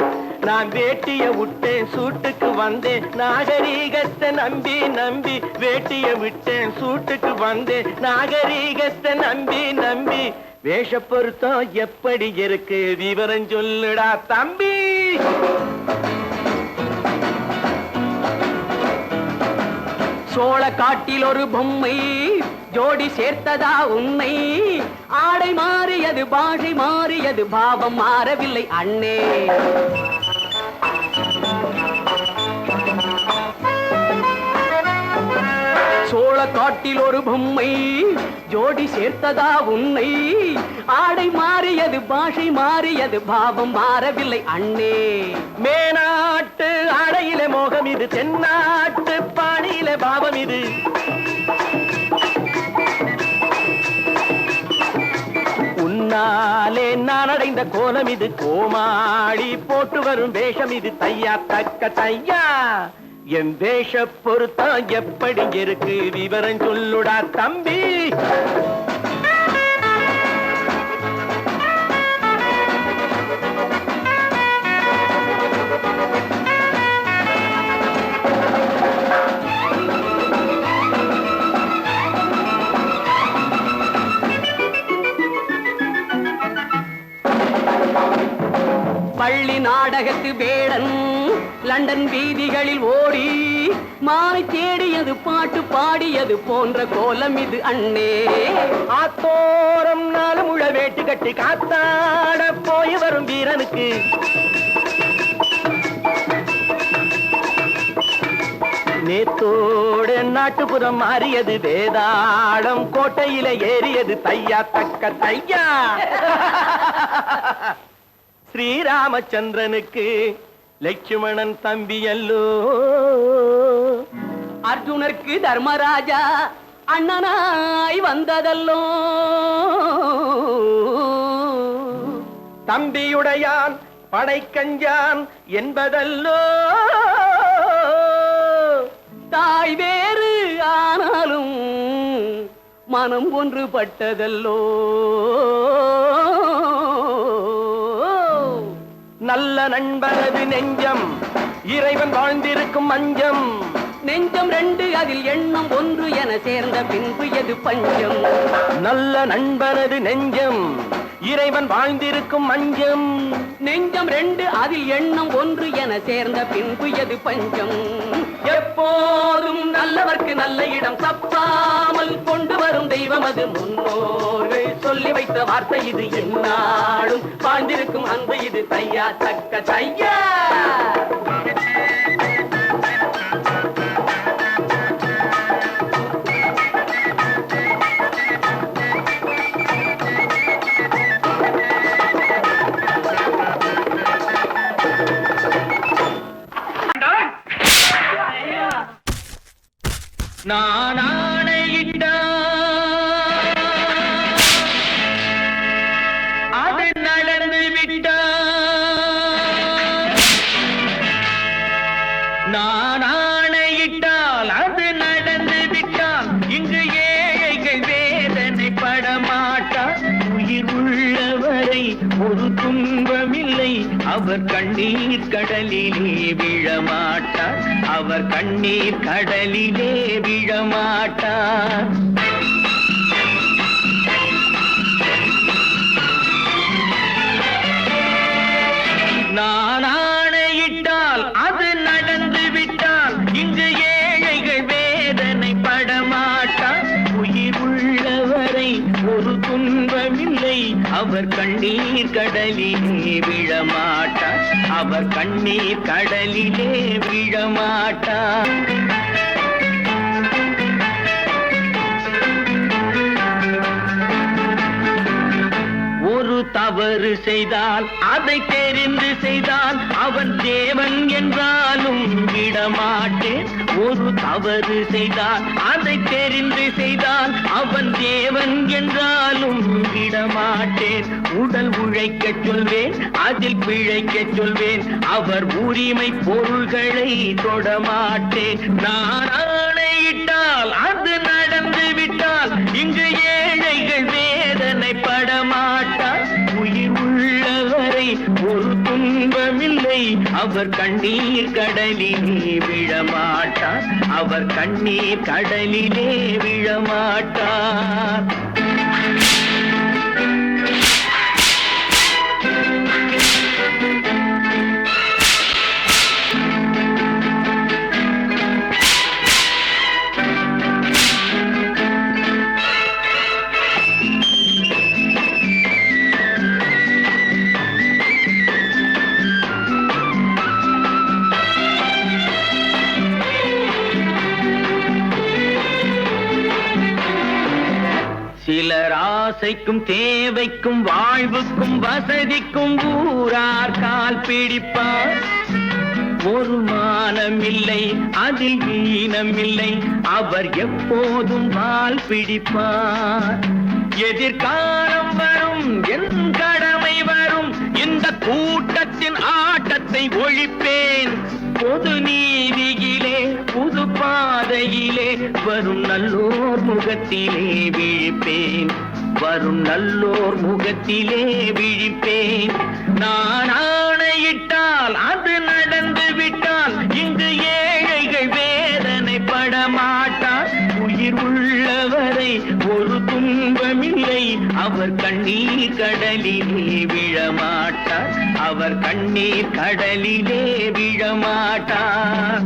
நான் வேட்டிய விட்டேன் சூட்டுக்கு வந்தேன் நாகரீகத்தை நம்பி நம்பி வேட்டிய விட்டேன் சூட்டுக்கு வந்தேன் நாகரீகத்தை நம்பி நம்பி வேஷ பொருத்தம் எப்படி இருக்கு விவரம் சொல்லுடா தம்பி சோழ காட்டில் ஒரு பொம்மை ஜோடி சேர்த்ததா உண்மை ஆடை மாறியது பாஷை மாறியது பாவம் மாறவில்லை அண்ணே சோழ காட்டில் ஒரு பொம்மை ஜோடி சேர்த்ததா உண்மை ஆடை மாறியது பாஷை மாறியது பாவம் மாறவில்லை அண்ணே மேனாட்டு ஆடையில மோகம் இது தென்னாட்டு பாணியில பாவம் இது உன்னாலே நான் அடைந்த கோலம் இது கோமாளி போட்டு வரும் வேஷம் இது தையா தக்க தையா என் வேஷ பொருத்தம் எப்படி இருக்கு விவரம் சொல்லுடா தம்பி பள்ளி நாடகத்து வேடன் லண்டன் வீதிகளில் ஓடி மாலை தேடியது பாட்டு பாடியது போன்ற கோலம் இது அண்ணே ஆத்தோரம் நாலு முழ வேட்டு கட்டி காத்தாட போய் வரும் வீரனுக்கு நேத்தோடு நாட்டுப்புறம் மாறியது வேதாளம் கோட்டையில ஏறியது தையா தக்க தையா ஸ்ரீராமச்சந்திரனுக்கு லட்சுமணன் தம்பி அல்லோ அர்ஜுனருக்கு தர்மராஜா அண்ணனாய் வந்ததல்லோ தம்பியுடையான் படைக்கஞ்சான் என்பதல்லோ தாய் வேறு ஆனாலும் மனம் ஒன்றுபட்டதல்லோ நல்ல நண்பனது நெஞ்சம் இறைவன் வாழ்ந்திருக்கும் மஞ்சம் நெஞ்சம் ரெண்டு அதில் எண்ணம் ஒன்று என சேர்ந்த பின்பு எது பஞ்சம் நல்ல நண்பனது நெஞ்சம் இறைவன் வாழ்ந்திருக்கும் மஞ்சம் நெஞ்சம் ரெண்டு அதில் எண்ணம் ஒன்று என சேர்ந்த பின்பு எது பஞ்சம் எப்போதும் நல்லவர்க்கு நல்ல இடம் தப்பாமல் கொண்டு வரும் தெய்வம் அது முன்னோர்கள் சொல்லி வைத்த வார்த்தை இது எந்நாளும் வாழ்ந்திருக்கும் அன்பு இது தையா தக்க தையா நான் ஆணையிட்ட அது நடந்து விட்ட நான் ஆணையிட்டால் அது நடந்து விட்டால் இங்கு ஏழைகள் வேதனை படமாட்டார் உயிர் உள்ளவரை ஒரு துன்பமில்லை அவர் கண்ணீர் கடலிலே விழமாட்டார் அவர் கண்ணீர் கடலிலே விழமாட்டார் நான் ஆணையிட்டால் அது நடந்து விட்டால் இங்கு ஏழைகள் வேதனை படமாட்டார் உயிர் உள்ளவரை ஒரு துன்பமில்லை அவர் கண்ணீர் கடலிலே விழமாட்டார் அவர் கண்ணீர் கடலிலே விழமாட்டார் ஒரு தவறு செய்தால் அதை தெரிந்து செய்தால் அவன் தேவன் என்றாலும் மாட்டேன். ஒரு தவறு செய்தால் அதை தெரிந்து செய்தால் அவன் தேவன் என்றாலும் விடமாட்டேன். உடல் உழைக்கச் சொல்வேன், அதில் பிழைக்கச் சொல்வேன். அவர் உரிமை பொருள்களை தொடமாட்டேன். நான் ஆணையிட்டால் அது நடந்து விட்டால் இங்கு ஏழைகள் வேதனை படமாட்டார். உயிர் உள்ளவரை ஒரு துன்பமில்லை. அவர் கண்ணீர் கடலிலே விழமாட்டார். அவர் கண்ணீர் கடலிலே விழமாட்டார். சிலர் ஆசைக்கும் தேவைக்கும் வாழ்வுக்கும் வசதிக்கும் ஊரார் கால் பிடிப்பார். ஒரு மானமில்லை, அதில் ஈனமில்லை. அவர் எப்போதும் வால் பிடிப்பார். எதிர்காலம் வரும், என் கடமை வரும். இந்த கூட்டத்தின் ஆட்டத்தை ஒழிப்பேன். பொது நீதியிலே புது பாதையிலே வரும் நல்லோர் முகத்திலே விழிப்பேன். வரும் நல்லோர் முகத்திலே விழிப்பேன். நான் ஆணையிட்டால் அது நடந்து விட்டால் இங்கு ஏழைகள் வேதனை படமாட்டார். உயிர் உள்ளவரை ஒரு துன்பமில்லை. அவர் கண்ணீர் கடலிலே விழமாட்டார். அவர் கண்ணீர் கடலிலே விழமாட்டார்.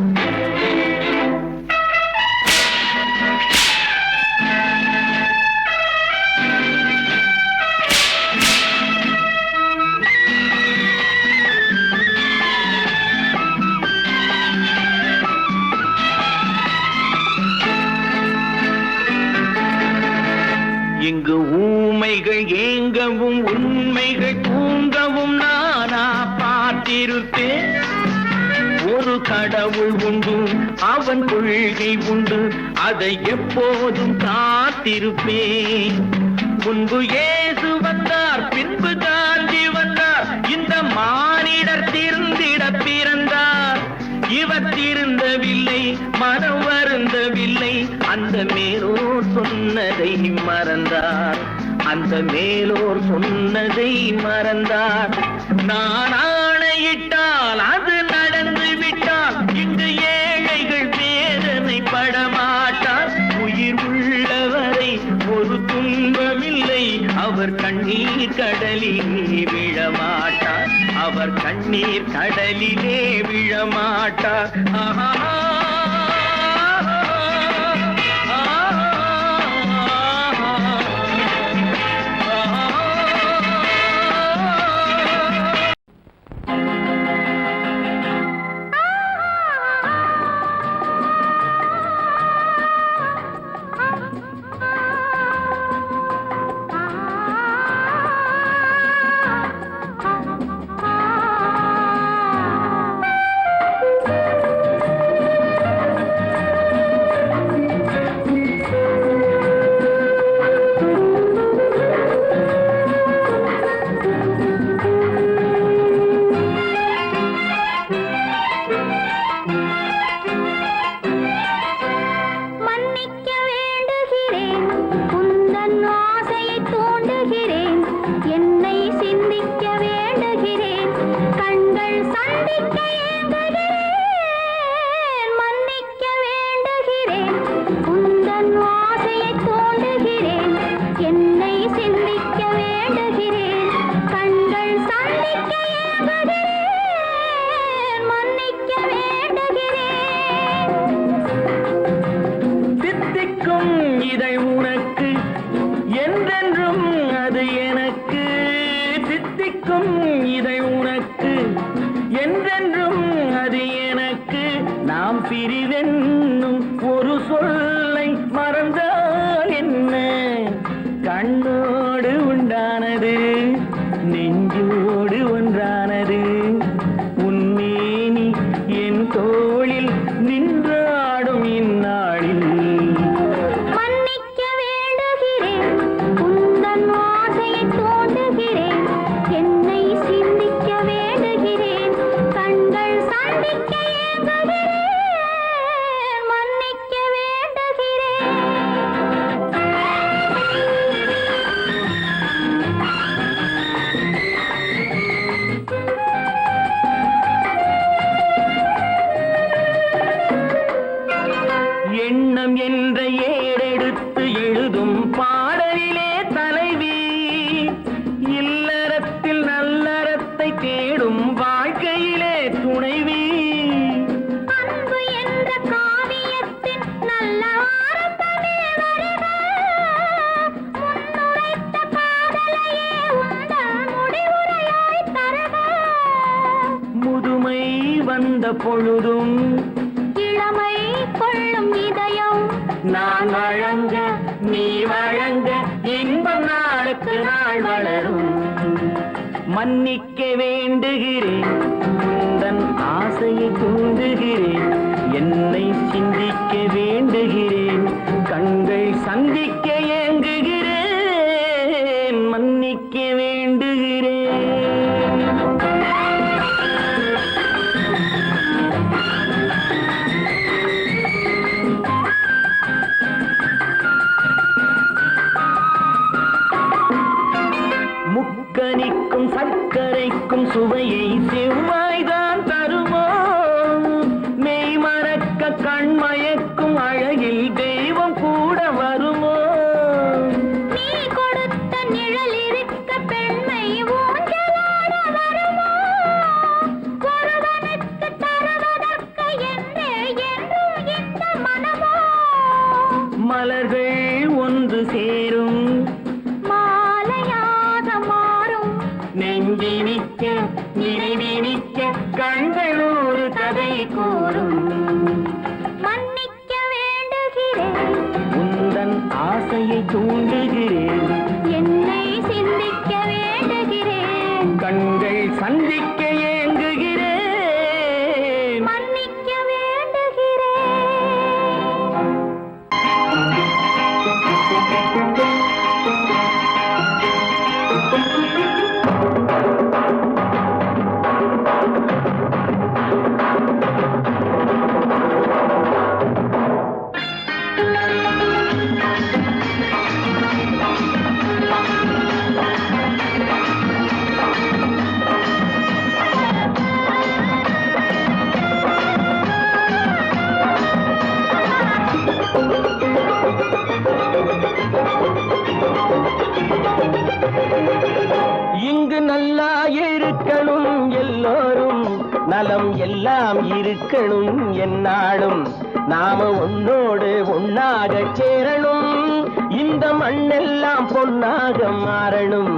இங்கு ஊமைகள் ஏங்கவும் உண்மைகள் தூங்கவும் நானா பார்த்திருப்பேன். ஒரு கடவுள் உண்டு, அவன் கொள்கை உண்டு, அதை எப்போதும் காத்திருப்பேன். முன்பு இயேசு வந்தார், பின்பு காந்தி வந்தார். இந்த மானிடர் திருந்திட பிறந்தார். இவர் திருந்தவில்லை, மனம் வருந்தவில்லை. அந்த மேலோர் சொன்னதை மறந்தார். அந்த மேலோர் சொன்னதை மறந்தார். நான் ஆணையிட்டால் அது நடந்து விட்டால் இங்கு ஏழைகள் வேதனை படமாட்டார். உயிர் உள்ளவரை ஒரு துன்பமில்லை. அவர் கண்ணீர் கடலிலே விழமாட்டார். அவர் கண்ணீர் கடலிலே விழமாட்டார். ஆஹா. பிரிவென்னும் ஒரு சொல்லை மறந்தால் என்ன? கண்ணோடு உண்டானது நெஞ்சோடு ஒன்றானது. உன்மேனி என் தோளில் நின்றாடும் இந்நாளில் மன்னிக்க வேண்டுகிறேன் உந்தன் ஆசையை தோண்டுகிறேன் என்னை சிந்திக்க வேண்டுகிறேன் கண்கள் சந்திக்க ஏங்குகிறேன் மன்னிக்க வேண்டுகிறேன் எண்ணம் என்ற ஏடெடுத்து எழுதும் பாடலிலே தலைவி இல்லறத்தில் நல்லறத்தை தேடும் வாழ்க்கையிலே துணைவி அன்பு என்ற காவியத்தின் நல்ல வார்த்தையே வருக முன்னுரைத்த காதலையே உந்தன் முடிவுரையாய் தருக முதுமை வந்த பொழுதும் இளமை கொள்ளும் இதயம் நான் வழங்க நீ வழங்க இன்பம் நாளுக்கு நாள் வளரும் மன்னிக்க வேண்டுகிறேன் உந்தன் ஆசையை தூண்டுகிறேன் என்னை சிந்திக்க வேண்டுகிறேன் கண்கள் சந்திக்க ஏங்குகிறேன் மன்னிக்க வேண்டுகிறேன் முக்கனிக்கும் சர்க்கரைக்கும் சுவையை செவ்வாய்தான் தருமோ மெய் மறக்க கண்மயக்கும் அழகில் தெய்வம் கூட வருமோ நீ கொடுத்த நிழல் இருக்க பெண்மை ஊஞ்சலாட வருமோ ஒருவனுக்கு தருவதற்கு என்றே என்றும் இந்த மனமோ மலர்கள் ஒன்று சேரும் மாலையாக மாறும் நெஞ்சினிக்க நினைவினிக்க கண்கள் ஒரு கதை கூறும் மன்னிக்க வேண்டுகிறேன் உந்தன் ஆசையை தூண்டுகிறேன் என்னை சிந்திக்க வேண்டுகிறேன் கண்கள் சந்திக்க ஏங்குகிறேன் மன்னிக்க வேண்டுகிறேன் இங்கு நல்லா இருக்கணும் எல்லோரும் நலம் எல்லாம் இருக்கணும் என்னாலும் நாம ஒன்னோடு ஒன்னாக சேரணும் இந்த மண்ணெல்லாம் பொன்னாக மாறணும்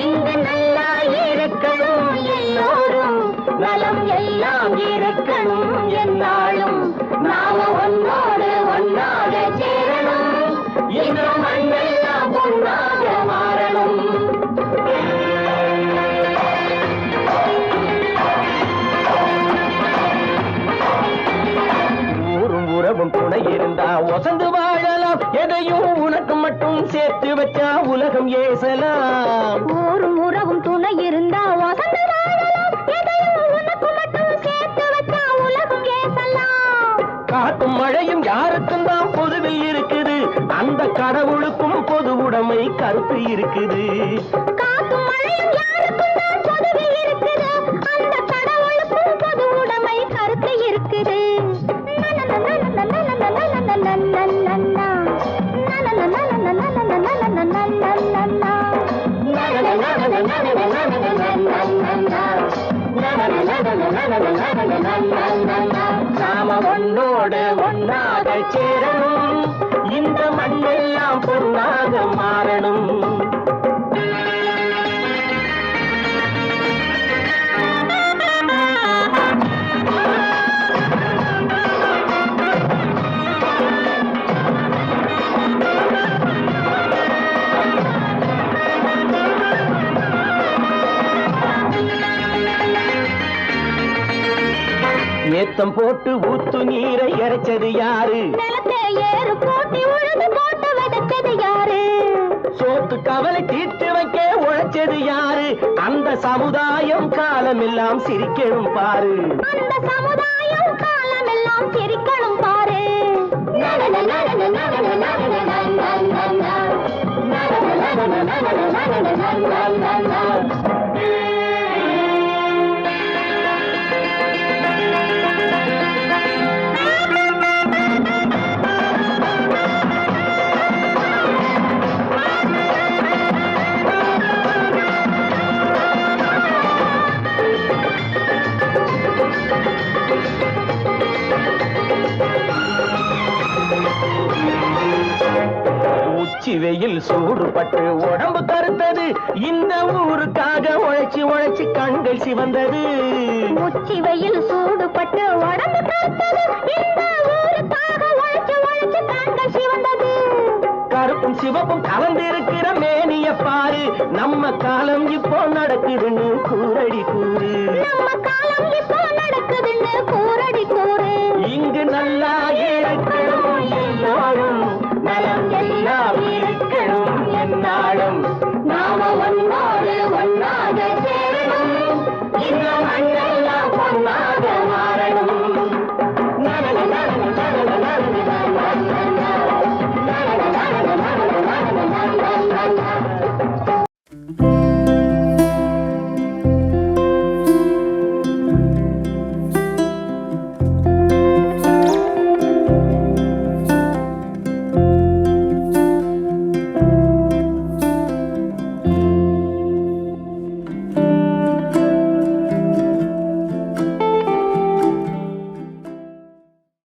இங்கு நல்லா இருக்கணும் எல்லோரும் நலம் எல்லாம் இருக்கணும் என்னாலும் நாம ஒன்னோடு ஒன்னாக சேரணும் இந்த மண்ணெல்லாம் பொன்னாக மாறணும் ஊரும் உறவும் துணை இருந்தா ஒசந்து வாழலாம் எதையும் உனக்கு மட்டும் சேர்த்து வச்சா உலகம் ஏசலாம் ஊரும் உறவும் துணை இருந்தா வசந்து வாழலாம் எதையும் உனக்கு மட்டும் சேர்த்து வச்சா உலகம் ஏசலாம் காத்தும் மழையும் யாருக்கும் தான் பொதுவில் இருக்குது அந்த கடவுளுக்கும் பொது உடைமை கருத்து இருக்குது காத்தும் மழையும் யாருக்கும் தான் பொதுவில் இருக்குது அந்த கடவுளுக்கும் பொது உடைமை கருத்து இருக்குது நாம ஒன்னோடு ஒன்னாக சேரணும் இந்த மண்ணெல்லாம் பொன்னாக மாறணும் முத்தம் போட்டு ஊத்து நீரை இறைச்சது யாரு? நிலத்தை ஏறு போட்டி உழுது போட்டு விதைச்சது யாரு? சோத்து கவலை தீர்த்து வைக்க உழைச்சது யாரு? அந்த சமுதாயம் காலமெல்லாம் சிரிக்கணும் பாரு. அந்த சமுதாயம் காலமெல்லாம் சிரிக்கணும் பாரு. உச்சி வெயில் சூடுபட்டு உடம்பு கருத்தது. இந்த ஊருக்காக உழைச்சு உழைச்சு கண்கள் சிவந்தது. உச்சி வெயில் சூடுபட்டு உடம்பு கருத்தது. இந்த ஊருக்காக உழைச்சு உழைச்சு கண்கள் சிவந்தது. கருப்பும் சிவப்பும் கலந்திருக்கிற மேனிய பாரு. நம்ம காலம் இப்போ நடக்குதுன்னு கூரடி கூறு. நம்ம காலம் இப்போ நடக்குதுன்னு கூரடி கூறு. இங்கு நல்லா